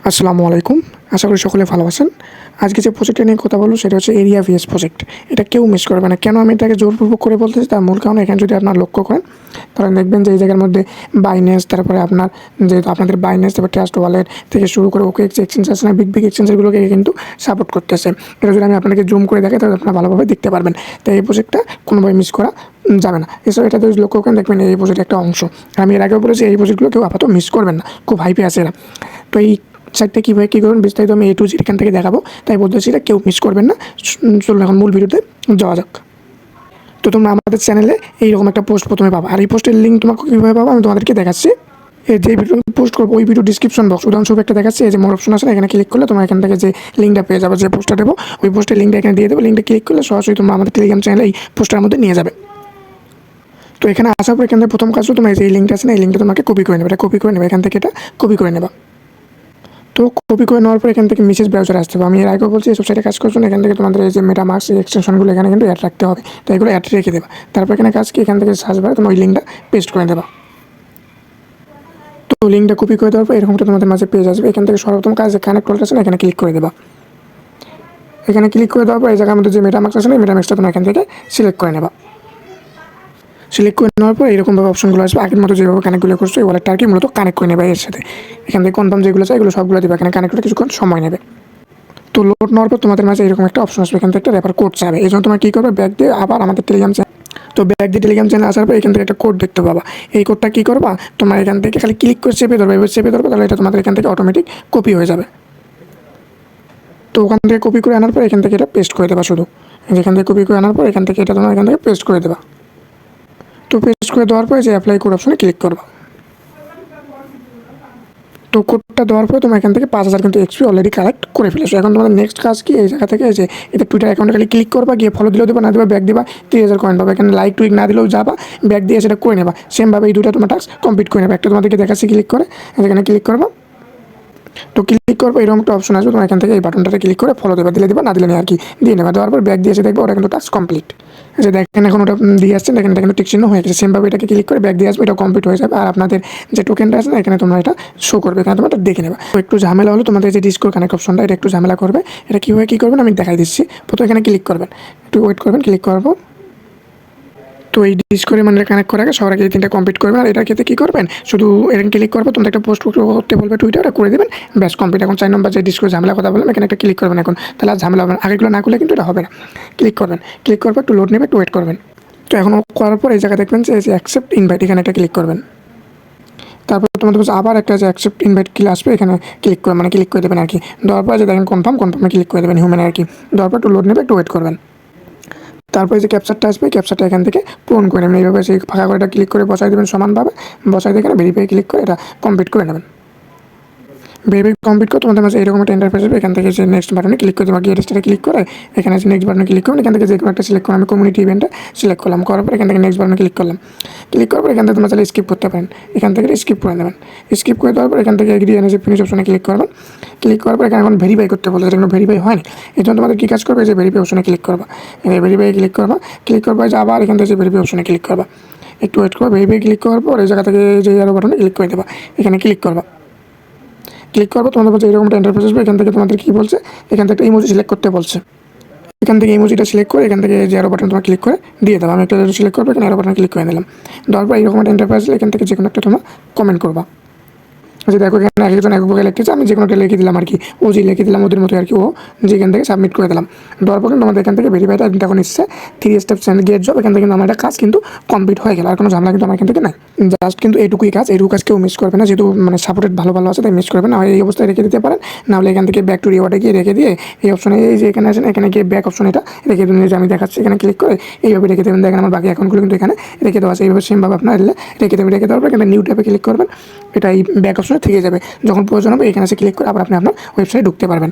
আসসালামু আলাইকুম। আশা করি সকলে ভালো আছেন। আজকে যে প্রজেক্টটা নিয়ে কথা বলবো সেটা হচ্ছে এরিয়া ভিএস প্রজেক্ট। এটা কেউ মিস করবে না। কেন আমি এটাকে জোরপূর্বক করে বলতেছি তার মূল কারণ এখানে যদি আপনারা লক্ষ্য করেন তাহলে দেখবেন যে এই জায়গার মধ্যে বাইন্যান্স, তারপরে আপনার যেহেতু আপনাদের বাইন্যান্স, তারপর ট্রাস্ট ওয়ালেট থেকে শুরু করে OKX এক্সচেঞ্জ আছে না, বিগ এক্সচেঞ্জগুলোকে কিন্তু সাপোর্ট করতেছে। এটা যদি আমি আপনাদেরকে জুম করে দেখাই তাহলে আপনারা ভালোভাবে দেখতে পারবেন। তাই এই প্রজেক্টটা কোনোভাবে মিস করা যাবে না। এছাড়া এটা যদি লক্ষ্য করেন দেখবেন এই প্রজেক্টের একটা অংশ। আমি এর আগেও বলেছি এই প্রজেক্টগুলো কেউ আপাতত মিস করবেন না, খুব হাইপে আছে এরা। তো এই সাইটটা কীভাবে কী করবেন বিস্তারিত আমি A to Z এখান থেকে দেখাবো, তাই বলতেছি এটা কেউ মিস করবেন না। চলুন এখন মূল ভিডিওতে যাওয়া যাক। তো তোমরা আমাদের চ্যানেলে এইরকম একটা পোস্ট প্রথমে পাবো, আর এই পোস্টের লিঙ্ক তোমাকে কীভাবে পাবো আমি তোমাদেরকে দেখাচ্ছি। যে ভিডিও পোস্ট করবো ওই ভিডিও ডিসক্রিপশন বক্স উদাহরণস্বরূপ একটা দেখাচ্ছি, এই যে মোর অপশন আছে এখানে ক্লিক করলে তোমরা এখান থেকে যে লিঙ্কটা পেয়ে যাবে, যে পোস্টটা দেবো ওই পোস্টের লিঙ্কটা এখানে দিয়ে দেবো। লিঙ্কটা ক্লিক করলে সরাসরি তোমরা আমাদের টেলিগ্রাম চ্যানেলে এই পোস্টার মধ্যে নিয়ে যাবে। তো এখানে আসার পর এখান থেকে প্রথম কাজ তোমরা এই লিঙ্কটা আছে না, এই লিঙ্কটা তোমাকে কপি করে নেবে। এটা কপি করে নেবে, এখান থেকে এটা কপি করে নেবা। তো কপি করে নেওয়ার পর এখান থেকে মেসেজ ব্রাউজারে আসতে হবে। আমি এর আগেও বলছি এসব সাইটে কাজ করছো না, এখান থেকে তোমাদের এই যে মেটামাস্ক এই এক্সটেনশনগুলো এখানে কিন্তু অ্যাড রাখতে হবে। তো এগুলো অ্যাড রেখে দেবা। তারপর এখানে কাজ কি, এখান থেকে সার্চ বারে তোমার ওই লিঙ্কটা পেস্ট করে দেবা। তো লিঙ্কটা কপি করে দেওয়ার পর এরকমটা তোমাদের মাঝে পেজ আসবে। এখান থেকে সর্বপ্রথম কাজ যে কানেক্ট ওয়ালেট আছে না, এখানে ক্লিক করে দেবা। এখানে ক্লিক করে দেওয়ার পর এই জায়গার মধ্যে যে মেটামাস্ক আছে না, মেটামাস্কটা তোমরা এখান থেকে সিলেক্ট করে নেবা। সিলেক্ট করে নেওয়ার পর এরকমভাবে অপশনগুলো আসবে। আগের মতো যেভাবে কানেক্টগুলো করছো এই ওয়ালেটটা আর কি মূলত কানেক্ট করে নেবে এর সাথে। এখান থেকে কনফার্ম যেগুলো চাই এগুলো সবগুলো দেবে। এখানে কানেক্ট করতে কিছুক্ষণ সময় নেবে। তো লোড নেওয়ার পর তোমাদের মাঝে এরকম একটা অপশন আসবে, এখান থেকে একটা রেফার কোড চাবে। এই জন্য তোমার কী করবে, ব্যাক দিয়ে আবার আমাদের টেলিগ্রাম চ্যানেল, তো ব্যাক দিয়ে টেলিগ্রাম চ্যানেল আসার পর এখান থেকে একটা কোড দেখতে পাবা। এই কোডটা কী করবা, তোমরা এখান থেকে খালি ক্লিক করে চেপে ধরবে। এবার চেপে ধরবে তাহলে এটা তোমাদের এখান থেকে অটোমেটিক কপি হয়ে যাবে। তো ওখান থেকে কপি করে আনার পর এখান থেকে এটা পেস্ট করে দেবা। শুধু যেখান থেকে কপি করে আনার পর এখান থেকে এটা তোমরা এখান থেকে পেস্ট করে দেবা। তো পেস্ট করে দেওয়ার পরে যে অ্যাপ্লাই কোড অপশনে ক্লিক করবা। তো কোডটা দেওয়ার পরে তোমরা এখান থেকে 5000 কিন্তু XP অলরেডি কালেক্ট করে ফেলেছো। এখন তোমাদের নেক্সট কাজ কি, এই জায়গা থেকে যে এটা টুইটার অ্যাকাউন্টে খালি ক্লিক করবা, গিয়ে ফলো দিলেও দেবা, না দেবা ব্যাক দিবা, 3000 কয়েন পাবা। এখানে লাইক টুইক না দিলেও যাবা, ব্যাক দিয়ে সেটা করে নেবা। সেমভাবে এই দুটো তোমার টাস্ক কমপ্লিট করে নেবা। একটা তোমাদেরকে দেখাচ্ছি, ক্লিক করে এখানে ক্লিক করবা। তো ক্লিক করবো এরকম একটা অপশন আসবে, তোমার এখান থেকে এই বাটনটাতে ক্লিক করে ফলো দেবা, দিলে দেবা, না দিলে আর কি দিয়ে নেবা। দেওয়ার পর ব্যাক দিয়ে এসে দেখবো ওটা কিন্তু টাস্ক কমপ্লিট। যে দেখেন এখন ওটা দিয়ে আসছে, দেখেন এটা কিন্তু টিক চিহ্ন হয়ে গেছে। সেমভাবে এটাকে ক্লিক করে ব্যাক দিয়ে আসবে, এটা কমপ্লিট হয়ে যাবে। আর আপনাদের যে টোকেনটা আছে না এখানে তোমরা এটা শো করবে, এখানে তোমরা এটা দেখে নেবা। তো একটু ঝামেলা হলো তোমাদের যে ডিসকর্ড কানেক্ট অপশনটা, এটা একটু ঝামেলা করবে। এটা কীভাবে কী করবেন আমি দেখাই দিচ্ছি। প্রথমে এখানে ক্লিক করবেন, একটু ওয়েট করবেন, ক্লিক করবো। তো এই ডিসকর্ডে মানে কানেক্ট করার আগে সবার আগে এই তিনটা কমপ্লিট করবেন। আর এটার ক্ষেত্রে কী করবেন, শুধু এরকম ক্লিক করবো, তোমরা একটা পোস্ট করতে বলবে টুইটারে, করে দেবেন, ব্যাস কমপ্লিট। এখন 4 নম্বর যে ডিসকর্ড ঝামেলা কথা বললাম এখানে একটা ক্লিক করবেন। এখন তাহলে আর ঝামেলা হবে না, আগেগুলো না করলে কিন্তু এটা হবে না। ক্লিক করবেন, ক্লিক করার পর একটু লোড নেবে, একটু ওয়েট করবেন। তো এখন করার পর এই জায়গায় দেখবেন যে অ্যাকসেপ্ট ইনভাইট, এখানে একটা ক্লিক করবেন। তারপর তোমাদের কাছে আবার একটা যে অ্যাকসেপ্ট ইনভাইট ক্লিক আসবে, এখানে ক্লিক করে মানে ক্লিক করে দেবেন আর কি। দেওয়ার পর যে দেখেন কনফার্মে ক্লিক করে দেবেন, হিউম্যান আর কি। দেওয়ার পর একটু লোড নেবে, একটু ওয়েট করবেন। তারপরে যে ক্যাপচারটা আসবে, ক্যাপচারটা এখান থেকে পূরণ করে নেবেন। এইভাবে সেই ফাঁকা করে এটা ক্লিক করে বসাই দেবেন সমানভাবে। বসাই দিয়ে এখানে ভেরিফাই ক্লিক করে এটা কমপ্লিট করে নেবেন। ভেরিফাই কমপ্লিট করে তোমাদের মাঝে এরকম একটা ইন্টারফেস হবে। এখান থেকে যে নেক্সট বাটনে ক্লিক করে দেবো, গিয়ে রেজিস্টারে ক্লিক করে এখানে যে নেক্সট বাটনে ক্লিক করবেন। এখান থেকে যে কোনো একটা সিলেক্ট করলাম, আমি কমিউনিটি ইভেন্টটা সিলেক্ট করলাম। করার পর এখান থেকে নেক্সট বাটনে ক্লিক করলাম। ক্লিক করার পর এখান থেকে তোমরা চাইলে স্কিপ করতে পারেন, এখান থেকে স্কিপ করে নেবেন। স্কিপ করে দেওয়ার পর এখান থেকে এগ্রি এনে যে ফিনিশ অপশনে ক্লিক করবেন। ক্লিক করার পর এখানে এখন ভেরিফাই করতে বলছে, এটা কোনো ভেরিফাই হয়নি। এই জন্য তোমাদের কী কাজ করবে, যে ভেরিফাই অপশনে ক্লিক করবা। ভেরিফাই ক্লিক করবা, ক্লিক করবা যে আবার এখান থেকে যে ভেরিফাই অপশনে ক্লিক করবা। একটু ওয়েট করবা। ভেরিফাই ক্লিক করার পর এই জায়গা থেকে যে আরও বাটনে ক্লিক করে দেবা, এখানে ক্লিক করবা। ক্লিক করবো, তোমাদের বলছে এরকম একটা ইন্টারফেস আসবে। এখান থেকে তোমাদের কী বলছে, এখান থেকে একটা ইমোজি সিলেক্ট করতে বলছে। এখান থেকে ইমোজিটা সিলেক্ট করে এখান থেকে যে আরও বাটন তোমার ক্লিক করে দিয়ে দাও। আমি একটা সিলেক্ট করবো, এখানে আরও বাটন ক্লিক করে দিলাম। দেওয়ার পর এরকম একটা ইন্টারফেস আসলে এখান থেকে যে কোনো একটা তোমরা কমেন্ট করবা। যে দেখো এখানে একজন এক প্রকার লিখতেছে, আমি যে কোনোটা লিখে দিলাম আর কি, ওজি লিখে দিলাম ওদের মতো আর কি। ও যেখান থেকে সাবমিট করে দিলাম। দেওয়ার পর কিন্তু আমাদের এখান থেকে ভেরিফাইটা এখন এসছে 3 স্টেপ গেট জব। এখান থেকে কিন্তু আমার একটা কাজ কিন্তু কমপ্লিট হয়ে গেল, আর কোনো ঝামেলা কিন্তু আমার এখান থেকে নাই। জাস্ট কিন্তু এইটুকুই কাজ কেউ মিস করবে না, যেহেতু মানে সাপোর্টেড ভালো আছে, তাই মিস করবে না। এই অবস্থায় রেখে দিতে পারেন, নাহলে এখান থেকে ব্যাক টু রিওয়ার্ডে গিয়ে রেখে দিয়ে এই অপশনে এই যে এখানে আছেন, এখানে গিয়ে ব্যাক অপশন এটা রেখে দিন। যে আমি দেখাচ্ছি এখানে ক্লিক করে এইভাবে রেখে দেবেন। দেখেন আমার বাকি অ্যাকাউন্টগুলো কিন্তু এখানে রেখে দেওয়া আছে। এইভাবে সেমভাবে আপনার রেখে দেবেন। রেখে দেওয়ার পর এখানে নিউ ট্যাবে ক্লিক করবেন, এটা এই ব্যাক অপশনে থেকে যাবে। যখন প্রয়োজন হবে এখানে এসে ক্লিক করে আবার আপনি আপনার ওয়েবসাইটে ঢুকতে পারবেন।